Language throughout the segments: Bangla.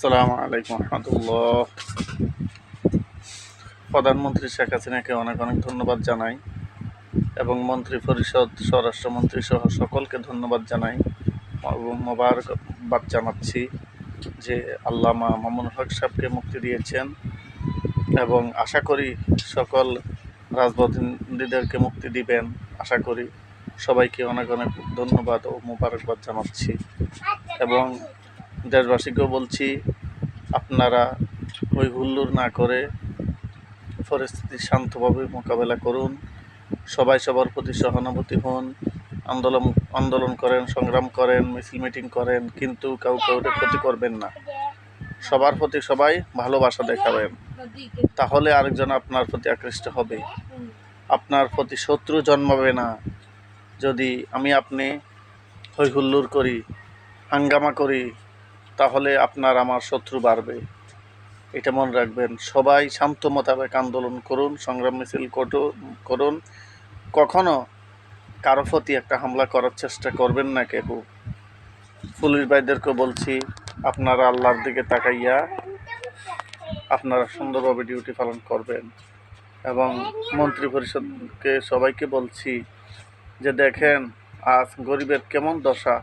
আসসালামু আলাইকুম রহমতুল্লাহ। প্রধানমন্ত্রী শেখ হাসিনাকে অনেক অনেক ধন্যবাদ জানাই এবং মন্ত্রী পরিষদ, স্বরাষ্ট্রমন্ত্রী সহ সকলকে ধন্যবাদ জানাই এবং মোবারকবাদ জানাচ্ছি যে আল্লামা মামুনুল হক সাহেবকে মুক্তি দিয়েছেন এবং আশা করি সকল রাজনীতিবিদদেরকে মুক্তি দিবেন। আশা করি সবাইকে অনেক অনেক ধন্যবাদ ও মোবারকবাদ জানাচ্ছি এবং দেশবাসীকেও বলছি, আপনারা হই হুল্লোড় না করে পরিস্থিতি শান্তভাবে মোকাবেলা করুন। সবাই সবার প্রতি সহানুভূতি হন। আন্দোলন করেন, সংগ্রাম করেন, মিছিল মিটিং করেন, কিন্তু কাউকে ক্ষতি করবেন না। সবার প্রতি সবাই ভালোবাসা দেখাবেন, তাহলে আরেকজন আপনার প্রতি আকৃষ্ট হবে। আপনার প্রতি শত্রু জন্মাবে না। যদি আপনি হই হুল্লোড় করি, হাঙ্গামা করি, তাহলে আপনার আমার শত্রু বাড়বে। এটা মনে রাখবেন। সবাই শান্ত মোতাবেক আন্দোলন করুন, সংগ্রাম মিছিল করুন। কখনো কারো প্রতি একটা হামলা করার চেষ্টা করবেন না কেউ। পুলিশ ভাইদেরকে বলছি, আপনারা আল্লাহর দিকে তাকাইয়া আপনারা সুন্দরভাবে ডিউটি পালন করবেন। এবং মন্ত্রী পরিষদকে সবাইকে বলছি যে দেখেন আজ গরিবের কেমন দশা,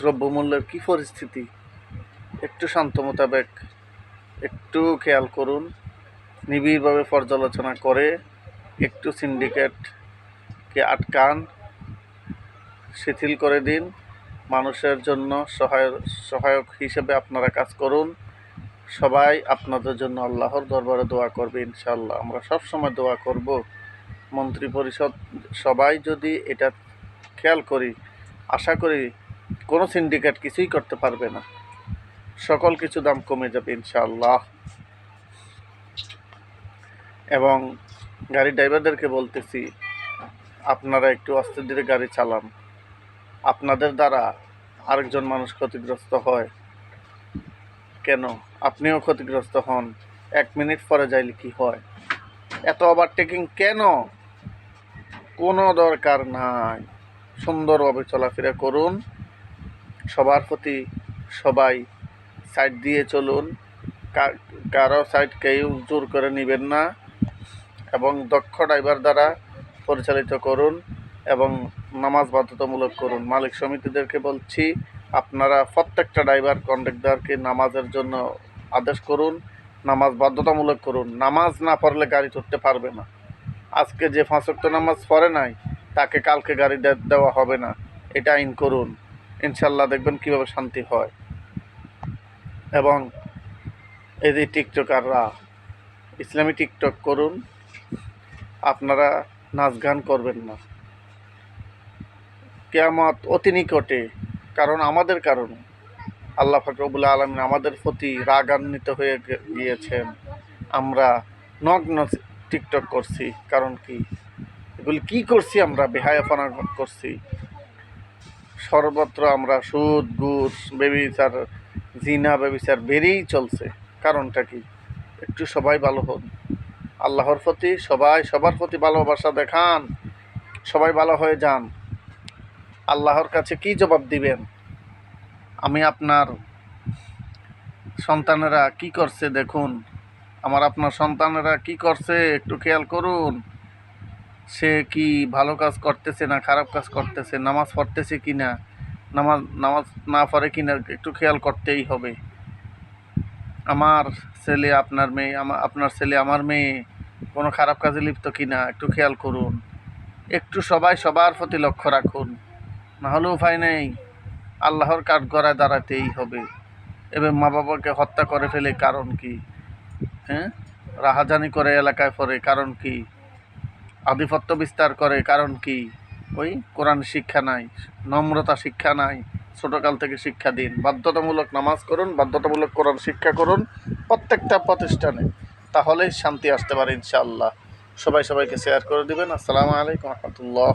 দ্রব্যমূল্যের কি পরিস্থিতি। একটু শান্ত মোতাবেক একটু খেয়াল করুন, নিবিড়ভাবে পর্যালোচনা করে একটু সিন্ডিকেটকে আটকান, শিথিল করে দিন। মানুষের জন্য সহায়ক হিসেবে আপনারা কাজ করুন। সবাই আপনাদের জন্য আল্লাহর দরবারে দোয়া করবে ইনশাআল্লাহ। আমরা সব সময় দোয়া করব। মন্ত্রী পরিষদ সবাই যদি এটা খেয়াল করি, আশা করি কোনো সিন্ডিকেট কিছুই করতে পারবে না। সকল কিছু দাম কমে যাবে ইনশাআল্লাহ। এবং গাড়ি ড্রাইভারদেরকে বলতেছি, আপনারা একটু আস্তে ধীরে গাড়ি চালান। আপনাদের দ্বারা আরেকজন মানুষ ক্ষতিগ্রস্ত হয় কেন? আপনিও ক্ষতিগ্রস্ত হন। 1 মিনিট পরে যাইলে কি হয়? এত ওভারটেকিং কেন? কোনো দরকার নাই। সুন্দরভাবে চলাফেরা করুন। সবার প্রতি সবাই সাইড দিয়ে চলুন। কারো সাইড কেউ জোর করে নেবেন না এবং দক্ষ ড্রাইভার দ্বারা পরিচালিত করুন এবং নামাজ বাধ্যতামূলক করুন। মালিক সমিতিদেরকে বলছি, আপনারা প্রত্যেকটা ড্রাইভার কন্ডাক্টরকে নামাজের জন্য আদেশ করুন, নামাজ বাধ্যতামূলক করুন। নামাজ না পড়লে গাড়ি ধরতে পারবে না। আজকে যে 5 ওয়াক্ত নামাজ পড়ে নাই, তাকে কালকে গাড়ি দেওয়া হবে না। এটা আইন করুন, ইনশাল্লাহ দেখবেন কীভাবে শান্তি হয়। এবং এই যে টিকটকাররা, ইসলামী টিকটক করুন, আপনারা নাচ গান করবেন না। কিয়ামত অতি নিকটে, কারণ আমাদের কারণে আল্লাহ পাক রব্বুল আলামিন আমাদের প্রতি রাগান্বিত হয়ে গিয়েছেন। আমরা নগ্ন টিকটক করছি, কারণ কি? এগুলি কি করছি? আমরা বেহায়াপনা করছি। সর্বত্র আমরা সুদ, ঘুষ, ব্যভিচার, জিনা ব্যভিচার বেড়েই চলছে। কারণটা কি? একটু সবাই ভালো হন। আল্লাহর প্রতি সবার প্রতি ভালোবাসা দেখান। সবাই ভালো হয়ে যান। আল্লাহর কাছে কি জবাব দিবেন? আমি আপনার সন্তানেরা কি করছে দেখুন। আপনার সন্তানেরা কি করছে একটু খেয়াল করুন। সে কি ভালো কাজ করতেছে না খারাপ কাজ করতেছে, নামাজ পড়তেছে কি না, নামাজ না পড়ে কি না, একটু খেয়াল করতেই হবে। আমার ছেলে আপনার মেয়ে, আপনার ছেলে আমার মেয়ে কোনো খারাপ কাজে লিপ্ত কি না একটু খেয়াল করুন। একটু সবাই সবার প্রতি লক্ষ্য রাখুন, নাহলে উপায় নেই। আল্লাহর কাঠগড়ায় দাঁড়াতেই হবে। এবার মা বাবাকে হত্যা করে ফেলে, কারণ কি? রাহাজানি করে এলাকায় পড়ে, কারণ কি? আধিপত্য বিস্তার করে, কারণ কি? ওই কোরআন শিক্ষা নাই, নম্রতা শিক্ষা নাই। ছোটকাল থেকে শিক্ষা দিন। বাধ্যতামূলক নামাজ করুন, বাধ্যতামূলক কোরআন শিক্ষা করুন প্রত্যেকটা প্রতিষ্ঠানে, তাহলেই শান্তি আসতে পারে ইনশাআল্লাহ। সবাইকে শেয়ার করে দিবেন। আসসালামু আলাইকুম রহমতুল্লাহ।